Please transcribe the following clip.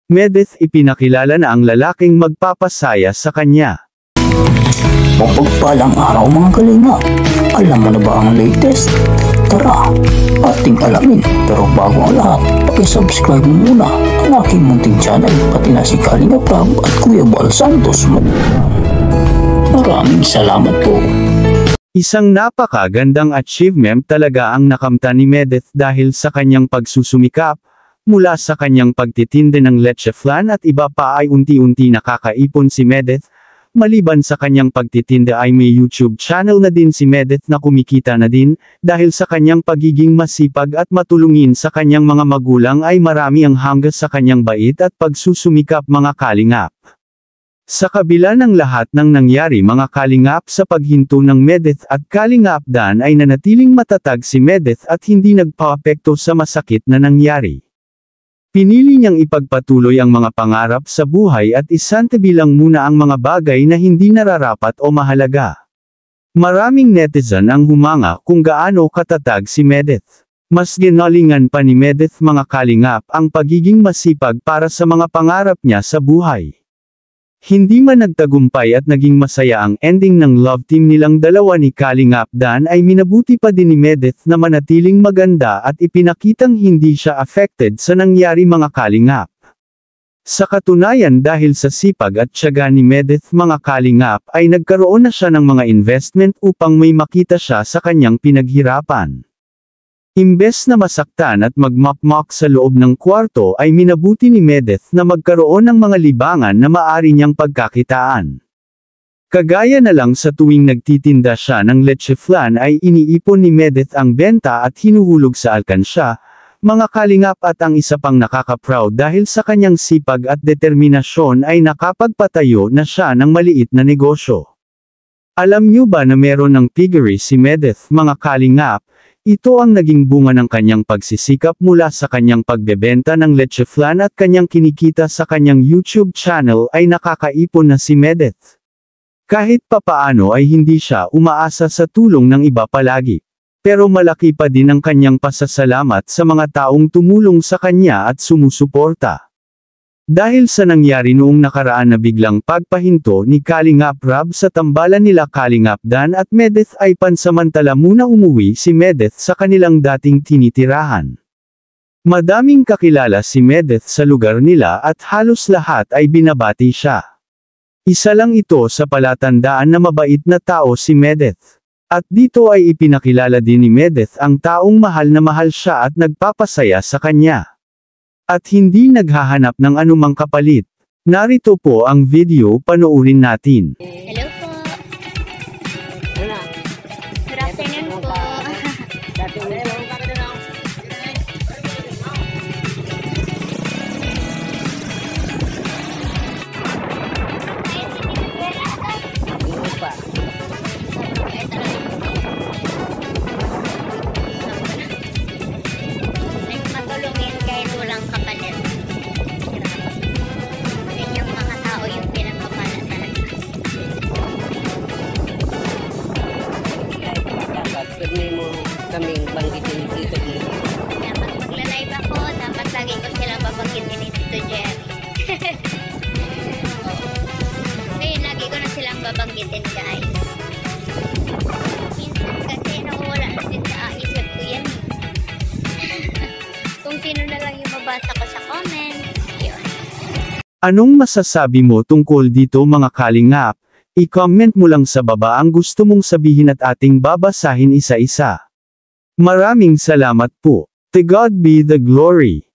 Medeth ipinakilala na ang lalaking magpapasaya sa kanya. Mapagpalang araw mga kalinga. Alam mo na ba ang latest? Tara, ating alamin. Pero bago ang lahat, paki-subscribe mo muna ang aking munting channel, pati na si Kalinga Prab at Kuya Bal Santos mo. Maraming salamat po. Isang napakagandang achievement talaga ang nakamta ni Medeth dahil sa kanyang pagsusumikap, mula sa kanyang pagtitinde ng leche flan at iba pa ay unti-unti nakakaipon si Medeth. Maliban sa kanyang pagtitinda ay may YouTube channel na din si Medeth na kumikita na din, dahil sa kanyang pagiging masipag at matulungin sa kanyang mga magulang ay marami ang hangga sa kanyang bait at pagsusumikap mga kalingap. Sa kabila ng lahat ng nangyari mga kalingap sa paghinto ng Medeth at Kalingap Dan ay nanatiling matatag si Medeth at hindi nagpaapekto sa masakit na nangyari. Pinili niyang ipagpatuloy ang mga pangarap sa buhay at isantabi lang muna ang mga bagay na hindi nararapat o mahalaga. Maraming netizen ang humanga kung gaano katatag si Medeth. Mas ginalingan pa ni Medeth mga kalingap ang pagiging masipag para sa mga pangarap niya sa buhay. Hindi man nagtagumpay at naging masaya ang ending ng love team nilang dalawa ni Kalingap Dan ay minabuti pa din ni Medeth na manatiling maganda at ipinakitang hindi siya affected sa nangyari mga kalingap. Sa katunayan dahil sa sipag at tiyaga ni Medeth mga kalingap ay nagkaroon na siya ng mga investment upang may makita siya sa kanyang pinaghirapan. Imbes na masaktan at magmakmak sa loob ng kwarto ay minabuti ni Medeth na magkaroon ng mga libangan na maaari niyang pagkakitaan. Kagaya na lang sa tuwing nagtitinda siya ng leche flan ay iniipon ni Medeth ang benta at hinuhulog sa alkansya, mga kalingap at ang isa pang nakaka-proud dahil sa kanyang sipag at determinasyon ay nakapagpatayo na siya ng maliit na negosyo. Alam niyo ba na meron ng piggery si Medeth mga kalingap? Ito ang naging bunga ng kanyang pagsisikap mula sa kanyang pagbebenta ng leche flan at kanyang kinikita sa kanyang YouTube channel ay nakakaipon na si Medeth. Kahit papaano ay hindi siya umaasa sa tulong ng iba palagi. Pero malaki pa din ang kanyang pasasalamat sa mga taong tumulong sa kanya at sumusuporta. Dahil sa nangyari noong nakaraan na biglang pagpahinto ni Kalingap Rab sa tambalan nila Kalingap Dan at Medeth ay pansamantala muna umuwi si Medeth sa kanilang dating tinitirahan. Madaming kakilala si Medeth sa lugar nila at halos lahat ay binabati siya. Isa lang ito sa palatandaan na mabait na tao si Medeth. At dito ay ipinakilala din ni Medeth ang taong mahal na mahal siya at nagpapasaya sa kanya. At hindi naghahanap ng anumang kapalit. Narito po ang video, panoorin natin. Hello po. Good afternoon po. Matulungin kahit walang kapalit. Ganyang mga tao yung pinagpapala talaga. Pwede mo kaming banggitin dito. Kaya pag magla-live ako, dapat lagi ko sila babanggitin ni Tito Jerry. Ngayon, lagi ko na silang babanggitin, guys. Minsan kasi nawawala na din sa isip ko yan. Kung sino na lang yung mabasa ko sa comment, yun. Anong masasabi mo tungkol dito mga kalingap? I-comment mo lang sa baba ang gusto mong sabihin at ating babasahin isa-isa. Maraming salamat po. To God be the glory.